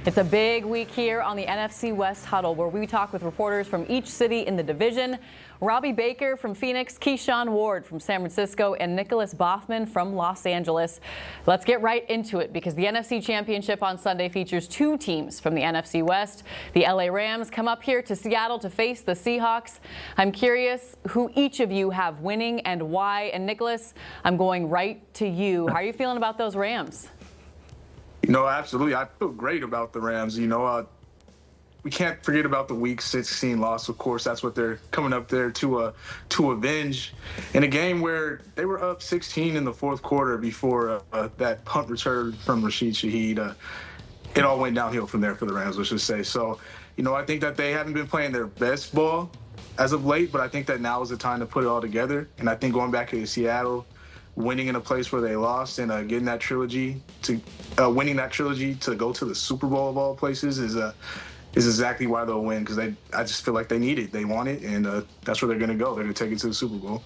It's a big week here on the NFC West Huddle, where we talk with reporters from each city in the division. Robbie Baker from Phoenix, Keyshawn Ward from San Francisco, and Nicholas Boffman from Los Angeles. Let's get right into it, because the NFC Championship on Sunday features two teams from the NFC West. The LA Rams come up here to Seattle to face the Seahawks. I'm curious who each of you have winning and why. And Nicholas, I'm going right to you. How are you feeling about those Rams? Absolutely. I feel great about the Rams. We can't forget about the Week 16 loss. Of course, that's what they're coming up there to avenge in a game where they were up 16 in the fourth quarter before that punt return from Rashid Shaheed. It all went downhill from there for the Rams, let's just say. So, I think that they haven't been playing their best ball as of late, but I think that now is the time to put it all together. And I think going back to Seattle, winning in a place where they lost and getting that trilogy to winning that trilogy to go to the Super Bowl of all places is exactly why they'll win, because I just feel like they need it. They want it, and that's where they're going to go. They're going to take it to the Super Bowl.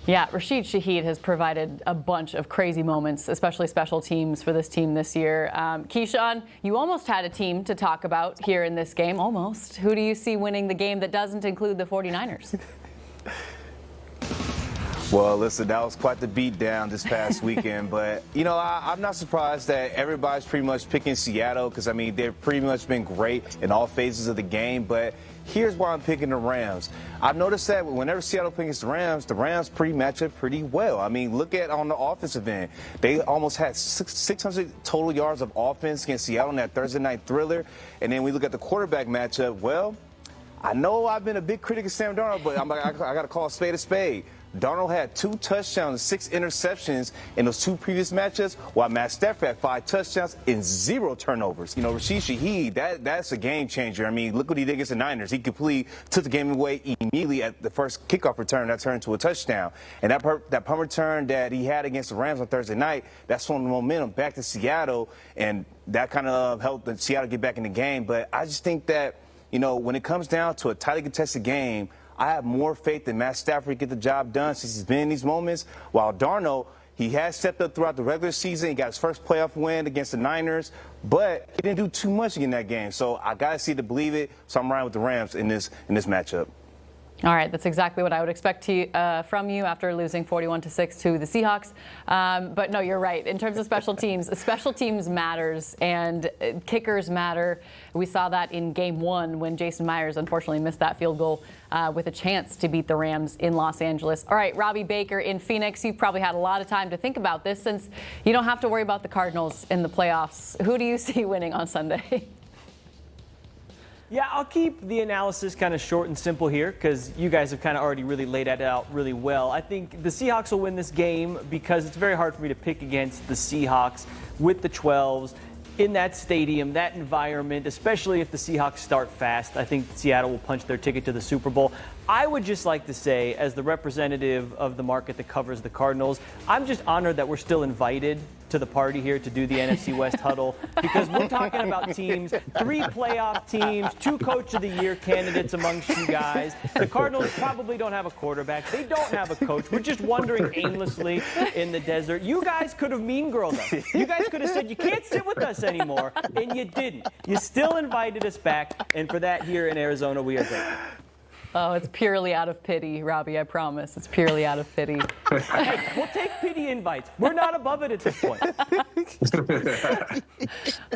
Yeah, Rashid Shaheed has provided a bunch of crazy moments, especially special teams for this team this year. Keyshawn, you almost had a team to talk about here in this game, almost. Who do you see winning the game that doesn't include the 49ers? Well, listen, that was quite the beatdown this past weekend. But, I'm not surprised that everybody's pretty much picking Seattle because, they've pretty much been great in all phases of the game. But here's why I'm picking the Rams. I've noticed that whenever Seattle picks the Rams match up pretty well. Look at on the offensive end. They almost had 600 total yards of offense against Seattle in that Thursday night thriller. And then we look at the quarterback matchup. Well, I know I've been a big critic of Sam Darnold, but I got to call a spade a spade. Darnold had 2 touchdowns and 6 interceptions in those 2 previous matchups, while Matt Stafford had 5 touchdowns and 0 turnovers. Rashid Shaheed, that's a game changer. Look what he did against the Niners. He completely took the game away immediately at the first kickoff return that turned into a touchdown. And that punt return that he had against the Rams on Thursday night, that swung the momentum back to Seattle, and that kind of helped Seattle get back in the game. But I just think that, when it comes down to a tightly contested game, I have more faith that Matt Stafford get the job done since he's been in these moments. While Darnold, he has stepped up throughout the regular season. He got his first playoff win against the Niners, but he didn't do too much in that game. So I got to see to believe it. So I'm riding with the Rams in this matchup. All right, that's exactly what I would expect from you after losing 41-6 to the Seahawks. But no, you're right. In terms of special teams matters, and kickers matter. We saw that in Game 1 when Jason Myers unfortunately missed that field goal with a chance to beat the Rams in Los Angeles. All right, Robbie Baker in Phoenix. You've probably had a lot of time to think about this since you don't have to worry about the Cardinals in the playoffs. Who do you see winning on Sunday? Yeah, I'll keep the analysis kind of short and simple here because you guys have kind of already really laid that out really well. I think the Seahawks will win this game because it's very hard for me to pick against the Seahawks with the 12s in that stadium, that environment, especially if the Seahawks start fast. I think Seattle will punch their ticket to the Super Bowl. I would just like to say, as the representative of the market that covers the Cardinals, I'm just honored that we're still invited to the party here to do the NFC West Huddle, because we're talking about teams, 3 playoff teams, 2 Coach of the Year candidates amongst you guys. The Cardinals probably don't have a quarterback. They don't have a coach. We're just wandering aimlessly in the desert. You guys could have mean-girled us. You guys could have said, you can't sit with us anymore, and you didn't. You still invited us back, and for that, here in Arizona, we are grateful. Oh, it's purely out of pity, Robbie, I promise. It's purely out of pity. Hey, we'll take pity invites. We're not above it at this point.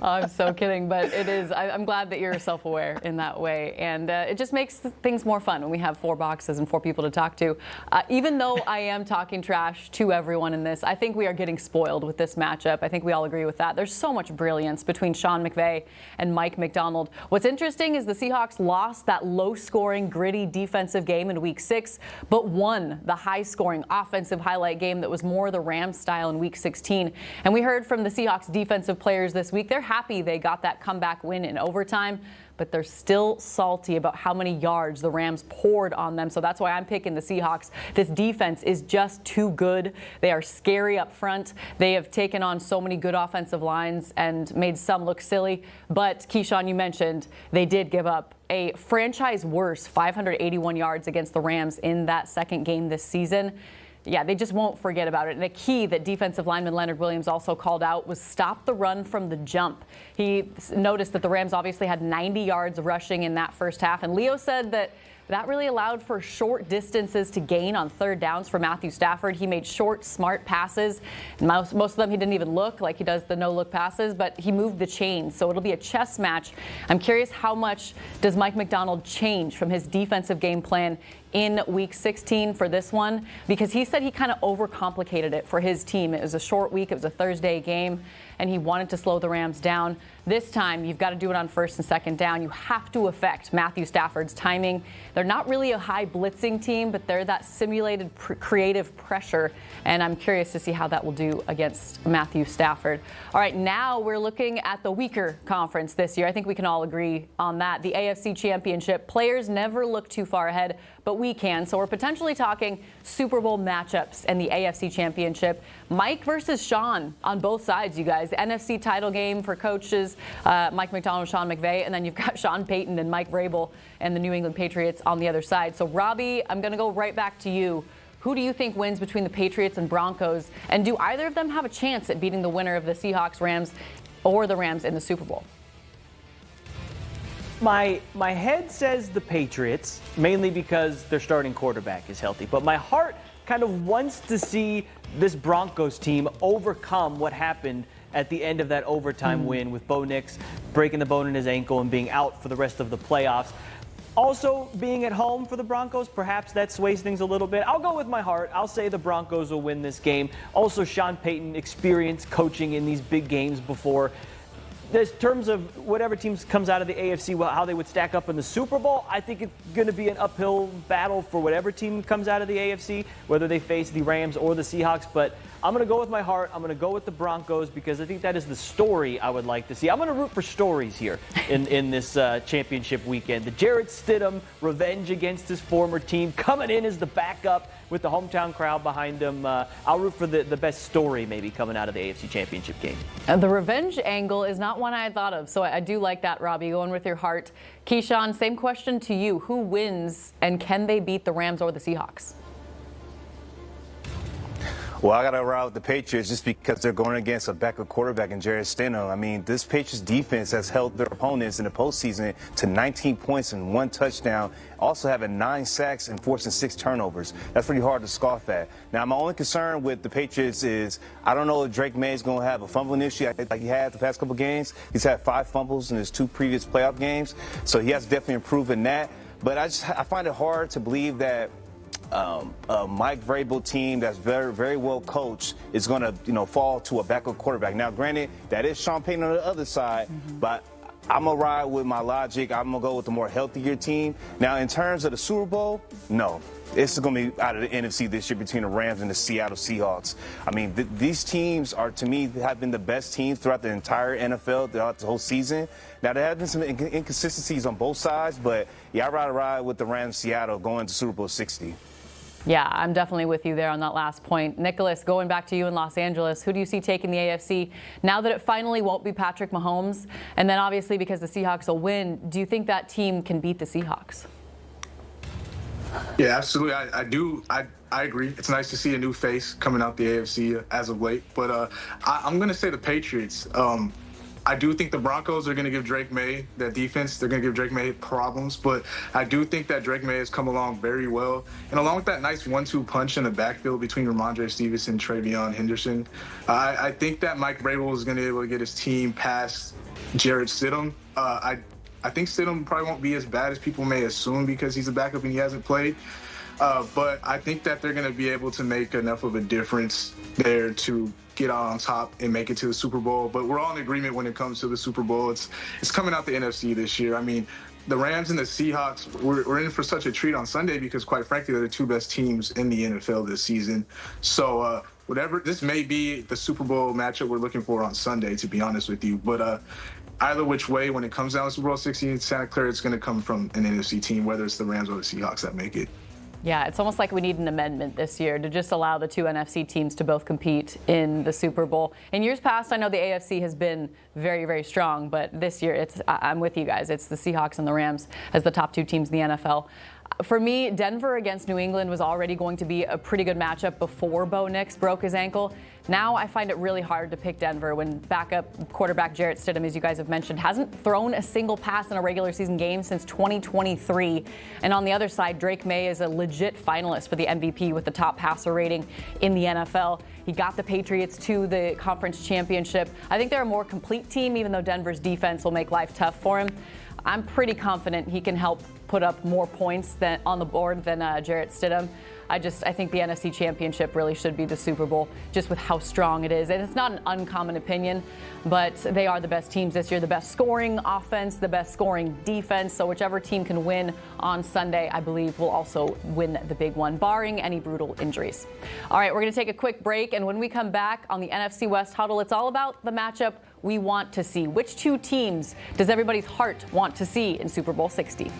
Oh, I'm so kidding, but it is. I'm glad that you're self-aware in that way, and it just makes things more fun when we have 4 boxes and 4 people to talk to. Even though I am talking trash to everyone in this, I think we are getting spoiled with this matchup. I think we all agree with that. There's so much brilliance between Sean McVay and Mike McDonald. What's interesting is the Seahawks lost that low-scoring, gritty defensive game in Week 6, but won the high-scoring offensive highlight game that was more the Rams style in Week 16. And we heard from the Seahawks defensive players this week. They're happy they got that comeback win in overtime, but they're still salty about how many yards the Rams poured on them. So that's why I'm picking the Seahawks. This defense is just too good. They are scary up front. They have taken on so many good offensive lines and made some look silly. But Keyshawn, you mentioned they did give up a franchise worst 581 yards against the Rams in that second game this season. Yeah, they just won't forget about it. And a key that defensive lineman Leonard Williams also called out was stop the run from the jump. He noticed that the Rams obviously had 90 yards rushing in that first half, and Leo said that really allowed for short distances to gain on third downs for Matthew Stafford. He made short, smart passes. Most of them he didn't even look, like he does the no-look passes, but he moved the chains. So it'll be a chess match. I'm curious, how much does Mike Macdonald change from his defensive game plan in Week 16 for this one? Because he said he kind of overcomplicated it for his team. It was a short week. It was a Thursday game, and he wanted to slow the Rams down. This time, you've got to do it on first and second down. You have to affect Matthew Stafford's timing. They're not really a high blitzing team, but they're that simulated creative pressure, and I'm curious to see how that will do against Matthew Stafford. All right, now we're looking at the weaker conference this year. I think we can all agree on that. The AFC Championship. Players never look too far ahead, but we can. So we're potentially talking Super Bowl matchups and the AFC Championship. Mike versus Sean on both sides, you guys. The NFC title game for coaches, Mike Macdonald, Sean McVay, and then you've got Sean Payton and Mike Vrabel and the New England Patriots on the other side. So, Robbie, I'm going to go right back to you. Who do you think wins between the Patriots and Broncos? And do either of them have a chance at beating the winner of the Seahawks, Rams, or the Rams in the Super Bowl? My head says the Patriots, mainly because their starting quarterback is healthy. But my heart kind of wants to see this Broncos team overcome what happened at the end of that overtime win with Bo Nix breaking the bone in his ankle and being out for the rest of the playoffs. Also, being at home for the Broncos, perhaps that sways things a little bit. I'll go with my heart. I'll say the Broncos will win this game. Also, Sean Payton, experienced coaching in these big games before. In terms of whatever team comes out of the AFC, how they would stack up in the Super Bowl, I think it's going to be an uphill battle for whatever team comes out of the AFC, whether they face the Rams or the Seahawks. But I'm going to go with my heart. I'm going to go with the Broncos because I think that is the story I would like to see. I'm going to root for stories here in this championship weekend. The Jarrett Stidham revenge against his former team, coming in as the backup with the hometown crowd behind him. I'll root for the best story maybe coming out of the AFC Championship game. The revenge angle is not one I had thought of, so I do like that, Robbie, going with your heart. Keyshawn, same question to you. Who wins, and can they beat the Rams or the Seahawks? Well, I got to ride with the Patriots just because they're going against a backup quarterback in Jarrett Stidham. I mean, this Patriots defense has held their opponents in the postseason to 19 points and 1 touchdown, also having 9 sacks and forcing 6 turnovers. That's pretty hard to scoff at. Now, my only concern with the Patriots is I don't know if Drake May is going to have a fumbling issue like he had the past couple games. He's had 5 fumbles in his 2 previous playoff games, so he has definitely improved in that. But I find it hard to believe that a Mike Vrabel team that's very, very well coached is going to, fall to a backup quarterback. Now, granted, that is Sean Payton on the other side, but I'm going to ride with my logic. I'm going to go with the more healthier team. Now, in terms of the Super Bowl, no. It's going to be out of the NFC this year between the Rams and the Seattle Seahawks. I mean, these teams are, to me, have been the best teams throughout the entire NFL, throughout the whole season. Now, there have been some inconsistencies on both sides, but, yeah, I'd rather ride with the Rams Seattle going to Super Bowl 60. Yeah, I'm definitely with you there on that last point. Nicholas, going back to you in Los Angeles, who do you see taking the AFC now that it finally won't be Patrick Mahomes? And then obviously because the Seahawks will win, do you think that team can beat the Seahawks? Yeah, absolutely. I do. I agree. It's nice to see a new face coming out the AFC as of late. But I'm going to say the Patriots. I do think the Broncos are going to give Drake May, that defense, they're going to give Drake May problems. But I do think that Drake May has come along very well. And along with that nice 1-2 punch in the backfield between Ramondre Stevenson and Travion Henderson, I think that Mike Vrabel is going to be able to get his team past Jarrett Stidham. I think Stidham probably won't be as bad as people may assume because he's a backup and he hasn't played. But I think that they're going to be able to make enough of a difference there to get out on top and make it to the Super Bowl. But we're all in agreement when it comes to the Super Bowl. It's coming out the NFC this year. I mean, the Rams and the Seahawks, we're in for such a treat on Sunday because, quite frankly, they're the 2 best teams in the NFL this season. So this may be the Super Bowl matchup we're looking for on Sunday, to be honest with you. But either which way, when it comes down to Super Bowl 60 in Santa Clara, it's going to come from an NFC team, whether it's the Rams or the Seahawks that make it. Yeah, it's almost like we need an amendment this year to just allow the 2 NFC teams to both compete in the Super Bowl. In years past, I know the AFC has been very, very strong, but this year I'm with you guys. It's the Seahawks and the Rams as the top 2 teams in the NFL. For me, Denver against New England was already going to be a pretty good matchup before Bo Nix broke his ankle. Now I find it really hard to pick Denver when backup quarterback Jarrett Stidham, as you guys have mentioned, hasn't thrown a single pass in a regular season game since 2023. And on the other side, Drake May is a legit finalist for the MVP with the top passer rating in the NFL. He got the Patriots to the conference championship. I think they're a more complete team, even though Denver's defense will make life tough for him. I'm pretty confident he can help put up more points on the board than Jarrett Stidham. I think the NFC Championship really should be the Super Bowl, just with how strong it is. And it's not an uncommon opinion, but they are the best teams this year, the best scoring offense, the best scoring defense. So whichever team can win on Sunday, I believe, will also win the big one, barring any brutal injuries. All right, we're going to take a quick break. And when we come back on the NFC West Huddle, it's all about the matchup we want to see. Which two teams does everybody's heart want to see in Super Bowl 60?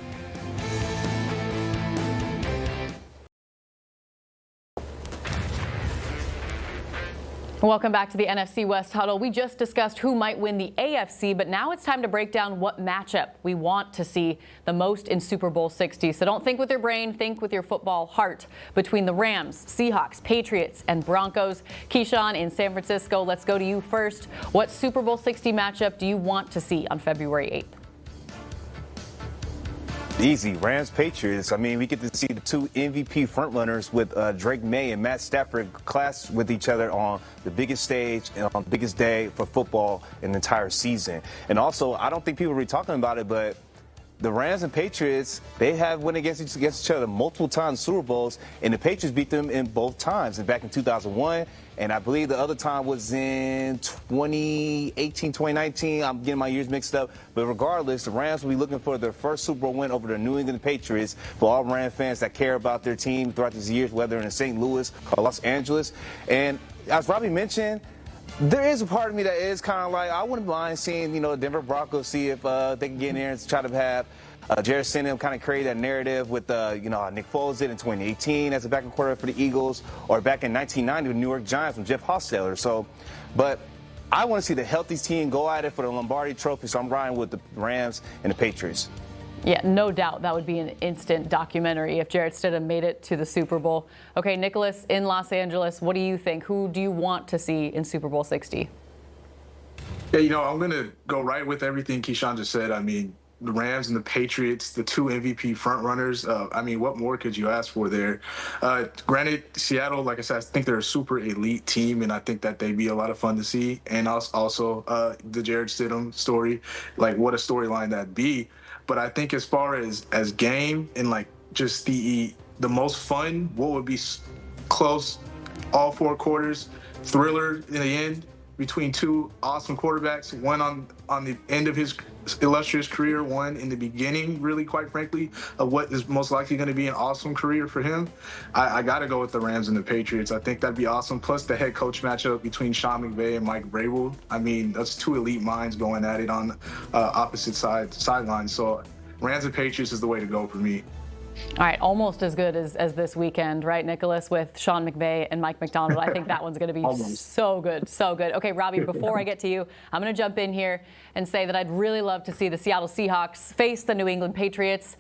Welcome back to the NFC West Huddle. We just discussed who might win the AFC, but now it's time to break down what matchup we want to see the most in Super Bowl 60. So don't think with your brain, think with your football heart. Between the Rams, Seahawks, Patriots, and Broncos. Keyshawn in San Francisco, let's go to you first. What Super Bowl 60 matchup do you want to see on February 8th? Easy, Rams, Patriots. I mean, we get to see the two MVP frontrunners with Drake May and Matt Stafford clash with each other on the biggest stage and on the biggest day for football in the entire season. And also, I don't think people are really talking about it, but the Rams and Patriots, they have went against each other multiple times in Super Bowls, and the Patriots beat them in both times, and back in 2001, and I believe the other time was in 2018, 2019. I'm getting my years mixed up, but regardless, the Rams will be looking for their first Super Bowl win over the New England Patriots. For all Rams fans that care about their team throughout these years, whether in St. Louis or Los Angeles. And as Robbie mentioned, there is a part of me that is kind of like, I wouldn't mind seeing, the Denver Broncos see if they can get in there and try to have Jarrett Stidham kind of create that narrative with, Nick Foles did in 2018 as a backup quarterback for the Eagles, or back in 1990 with the New York Giants with Jeff Hostetler. So, but I want to see the healthy team go at it for the Lombardi Trophy, so I'm riding with the Rams and the Patriots. Yeah, no doubt that would be an instant documentary if Jarrett Stidham made it to the Super Bowl. Okay, Nicholas in Los Angeles, what do you think? Who do you want to see in Super Bowl 60? Yeah, I'm going to go right with everything Keyshawn just said. I mean, the Rams and the Patriots, the two MVP frontrunners. What more could you ask for there? Granted, Seattle, like I said, I think they're a super elite team, and I think that they'd be a lot of fun to see. And also the Jarrett Stidham story, like what a storyline that'd be. But I think as far as game and like just the most fun, what would be close, all four quarters, thriller in the end between two awesome quarterbacks, one on the end of his illustrious career, one in the beginning, really, quite frankly, of what is most likely going to be an awesome career for him. I got to go with the Rams and the Patriots. I think that'd be awesome. Plus the head coach matchup between Sean McVay and Mike Vrabel. I mean, that's two elite minds going at it on opposite sidelines. So Rams and Patriots is the way to go for me. All right, almost as good as this weekend, right, Nicholas, with Sean McVay and Mike McDonald. I think that one's going to be so good, so good. Okay, Robbie, before I get to you, I'm going to jump in here and say that I'd really love to see the Seattle Seahawks face the New England Patriots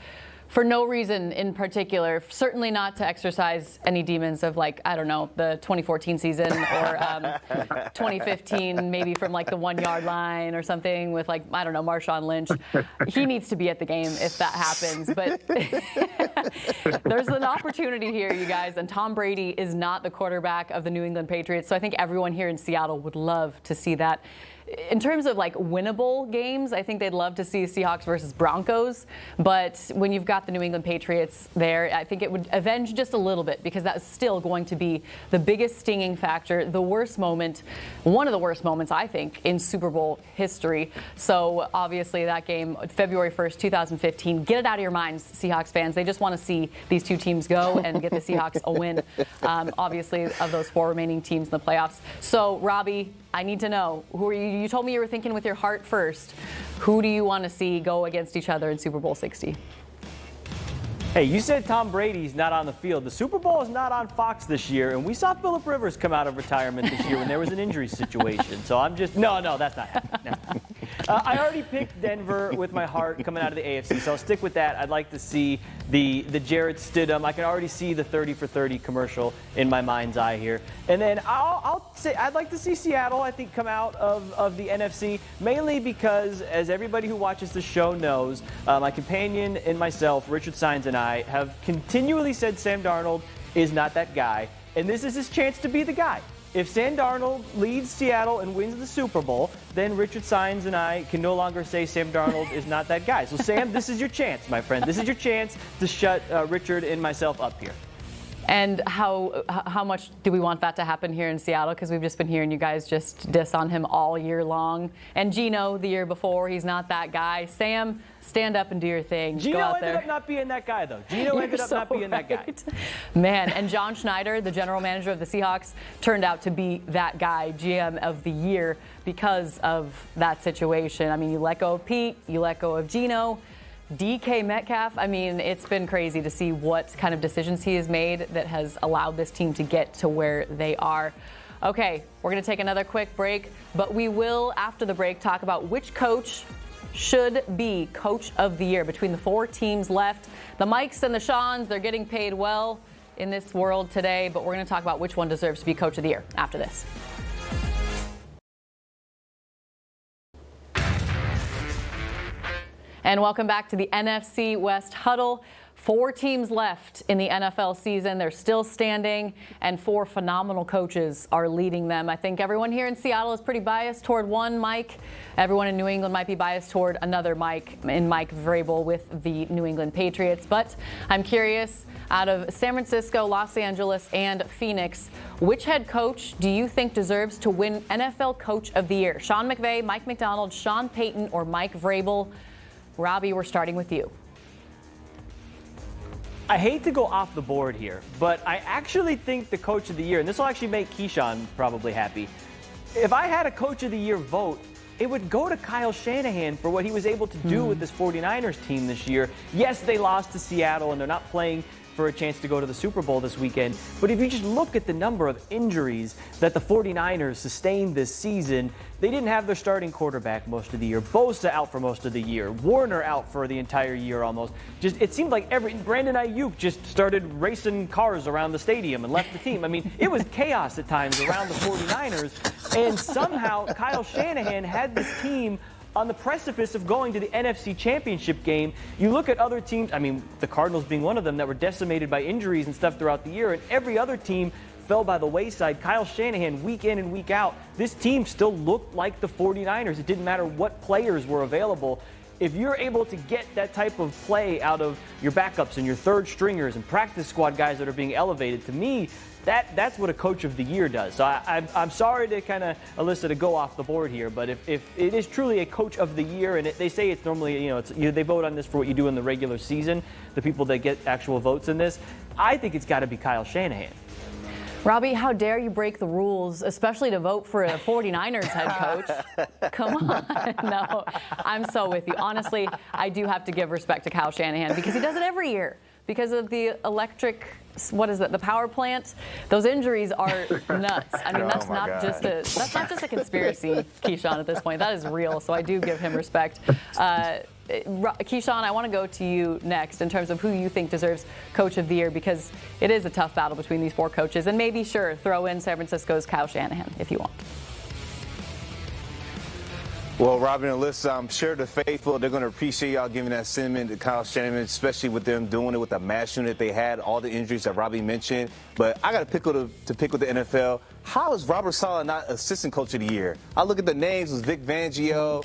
for no reason in particular, certainly not to exercise any demons of, like, I don't know, the 2014 season or 2015, maybe from like the 1 yard line or something with, like, I don't know, Marshawn Lynch. He needs to be at the game if that happens. But there's an opportunity here, you guys, and Tom Brady is not the quarterback of the New England Patriots. So I think everyone here in Seattle would love to see that. In terms of like winnable games, I think they'd love to see Seahawks versus Broncos. But when you've got the New England Patriots there, I think it would avenge just a little bit, because that's still going to be the biggest stinging factor, the worst moment, one of the worst moments, I think, in Super Bowl history. So obviously that game, February 1st, 2015, get it out of your minds, Seahawks fans. They just want to see these two teams go and get the Seahawks a win, obviously, of those four remaining teams in the playoffs. So, Robbie, I need to know, who are you? You told me you were thinking with your heart first. Who do you want to see go against each other in Super Bowl 60? Hey, you said Tom Brady's not on the field. The Super Bowl is not on Fox this year, and we saw Phillip Rivers come out of retirement this year when there was an injury situation. So I'm just, no, that's not happening. No. I already picked Denver with my heart coming out of the AFC, so I'll stick with that. I'd like to see the Jarrett Stidham. I can already see the 30 for 30 commercial in my mind's eye here. And then I'll say I'd like to see Seattle, I think, come out of the NFC, mainly because, as everybody who watches the show knows, my companion and myself, Richard Saenz, and I have continually said Sam Darnold is not that guy, and this is his chance to be the guy. If Sam Darnold leads Seattle and wins the Super Bowl, then Richard Saenz and I can no longer say Sam Darnold is not that guy. So, Sam, this is your chance, my friend. This is your chance to shut Richard and myself up here. And how much do we want that to happen here in Seattle? Because we've just been hearing you guys just diss on him all year long. And Geno, the year before, he's not that guy. Sam, stand up and do your thing. Geno ended up not being that guy, though. Geno ended up not being that guy. Man, and John Schneider, the general manager of the Seahawks, turned out to be that guy, GM of the year, because of that situation. I mean, you let go of Pete, you let go of Geno. DK Metcalf, I mean, it's been crazy to see what kind of decisions he has made that has allowed this team to get to where they are. Okay, we're going to take another quick break, but we will, after the break, talk about which coach should be Coach of the Year between the 4 teams left. The Mikes and the Seans, they're getting paid well in this world today, but we're going to talk about which one deserves to be Coach of the Year after this. And welcome back to the NFC West Huddle. 4 teams left in the NFL season. They're still standing, and 4 phenomenal coaches are leading them. I think everyone here in Seattle is pretty biased toward one Mike. Everyone in New England might be biased toward another Mike, in Mike Vrabel with the New England Patriots. But I'm curious, out of San Francisco, Los Angeles, and Phoenix, which head coach do you think deserves to win NFL Coach of the Year? Sean McVay, Mike McDonald, Sean Payton, or Mike Vrabel? Robbie, we're starting with you. I hate to go off the board here, but I actually think the Coach of the Year, and this will actually make Keyshawn probably happy, if I had a Coach of the Year vote, it would go to Kyle Shanahan for what he was able to do with this 49ers team this year. Yes, they lost to Seattle, and they're not playing for a chance to go to the Super Bowl this weekend. But if you just look at the number of injuries that the 49ers sustained this season, they didn't have their starting quarterback most of the year. Bosa out for most of the year. Warner out for the entire year almost. Just it seemed like Brandon Ayuk just started racing cars around the stadium and left the team. I mean, it was chaos at times around the 49ers. And somehow Kyle Shanahan had this team on the precipice of going to the NFC Championship game. You look at other teams, I mean, the Cardinals being one of them, that were decimated by injuries and stuff throughout the year, and every other team fell by the wayside. Kyle Shanahan, week in and week out, this team still looked like the 49ers. It didn't matter what players were available. If you're able to get that type of play out of your backups and your third stringers and practice squad guys that are being elevated, to me, that's what a Coach of the Year does. So I'm sorry to kind of, Alyssa, to go off the board here, but if it is truly a Coach of the Year, and they say it's normally, they vote on this for what you do in the regular season, the people that get actual votes in this, I think it's got to be Kyle Shanahan. Robbie, how dare you break the rules, especially to vote for a 49ers head coach? Come on. No, I'm so with you. Honestly, I do have to give respect to Kyle Shanahan because he does it every year. Because of the electric, the power plant, those injuries are nuts. I mean, that's not just a conspiracy, Keyshawn, at this point. That is real, so I do give him respect. Keyshawn, I want to go to you next in terms of who you think deserves Coach of the Year, because it is a tough battle between these 4 coaches. And maybe, sure, throw in San Francisco's Kyle Shanahan if you want. Well, Robin and Alyssa, I'm sure the faithful, they're going to appreciate y'all giving that sentiment to Kyle Shanahan, especially with them doing it with the mass unit they had, all the injuries that Robbie mentioned. But I got to pick with the NFL. How is Robert Saleh not assistant coach of the year? I look at the names, it was Vic Fangio,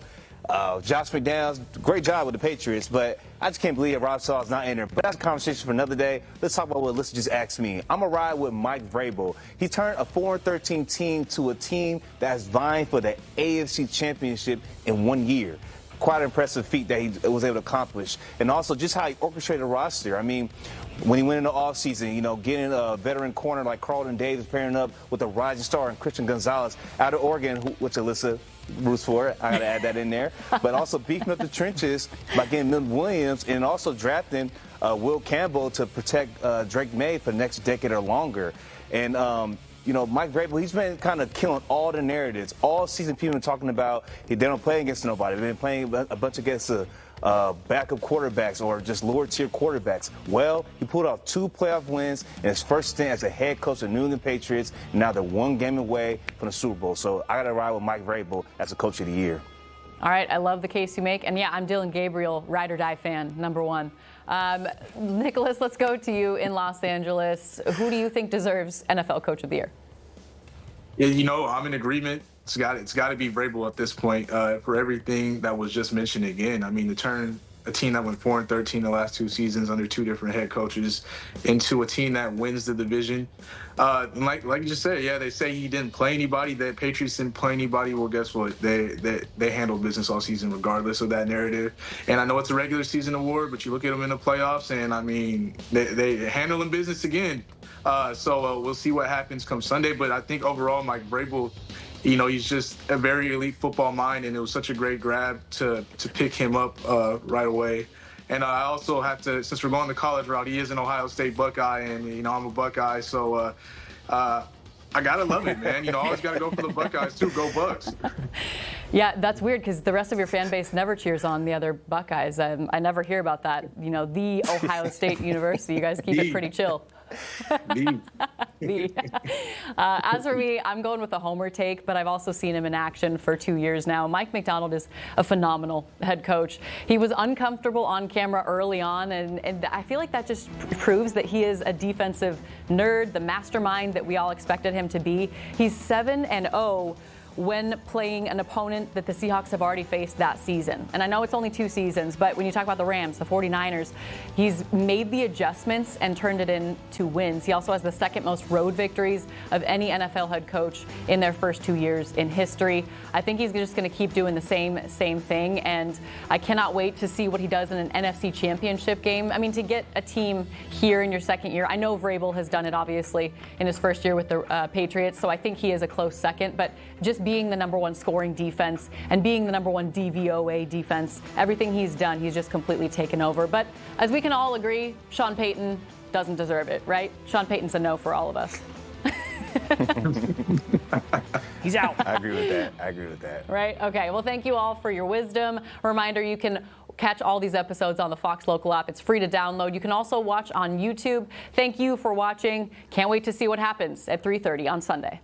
Josh McDaniels, great job with the Patriots, but I just can't believe that Rob Saleh's not in there. But that's a conversation for another day. Let's talk about what Alyssa just asked me. I'm going to ride with Mike Vrabel. He turned a 4-13 team to a team that's vying for the AFC Championship in 1 year. Quite an impressive feat that he was able to accomplish. And also just how he orchestrated a roster. I mean, when he went in the offseason, getting a veteran corner like Carlton Davis pairing up with a rising star and Christian Gonzalez out of Oregon, which Alyssa roots for. I got to add that in there. But also beefing up the trenches by getting Milton Williams and also drafting Will Campbell to protect Drake May for the next decade or longer. And, Mike Vrabel, he's been kind of killing all the narratives. All season people have been talking about they don't play against nobody. They've been playing a bunch against backup quarterbacks or just lower-tier quarterbacks. Well, he pulled off 2 playoff wins in his first stint as a head coach of the New England Patriots. And now they're 1 game away from the Super Bowl. So I got to ride with Mike Vrabel as a coach of the year. All right, I love the case you make. And yeah, I'm Dylan Gabriel, ride or die fan, number 1. Nicholas, let's go to you in Los Angeles. Who do you think deserves NFL Coach of the Year? Yeah, I'm in agreement. It's got to be Vrabel at this point for everything that was just mentioned again. I mean, to turn a team that went 4-13 the last 2 seasons under 2 different head coaches into a team that wins the division. Like you just said, yeah, they say he didn't play anybody. The Patriots didn't play anybody. Well, guess what? They handled business all season regardless of that narrative. And I know it's a regular season award, but you look at them in the playoffs, and I mean, they handling business again. So we'll see what happens come Sunday. But I think overall, Mike Vrabel, he's just a very elite football mind, and it was such a great grab to pick him up right away. And I also have to, since we're going the college route, he is an Ohio State Buckeye, and, I'm a Buckeye. So I got to love it, man. Always got to go for the Buckeyes, too. Go Bucks. Yeah, that's weird because the rest of your fan base never cheers on the other Buckeyes. I never hear about that. The Ohio State University, you guys keep it pretty chill. As for me, I'm going with a homer take, but I've also seen him in action for 2 years now. Mike Macdonald is a phenomenal head coach. He was uncomfortable on camera early on, and I feel like that just proves that he is a defensive nerd, the mastermind that we all expected him to be. He's 7-0 when playing an opponent that the Seahawks have already faced that season. And I know it's only 2 seasons, but when you talk about the Rams, the 49ers, he's made the adjustments and turned it into wins. He also has the 2nd most road victories of any NFL head coach in their first 2 years in history. I think he's just going to keep doing the same thing, and I cannot wait to see what he does in an NFC Championship game. I mean, to get a team here in your 2nd year, I know Vrabel has done it, obviously, in his first year with the Patriots, so I think he is a close second, but just being the number 1 scoring defense and being the number 1 DVOA defense, everything he's done, he's just completely taken over. But as we can all agree, Sean Payton doesn't deserve it, right? Sean Payton's a no for all of us. He's out. I agree with that. Right? Okay. Well, thank you all for your wisdom. Reminder, you can catch all these episodes on the Fox Local app. It's free to download. You can also watch on YouTube. Thank you for watching. Can't wait to see what happens at 3:30 on Sunday.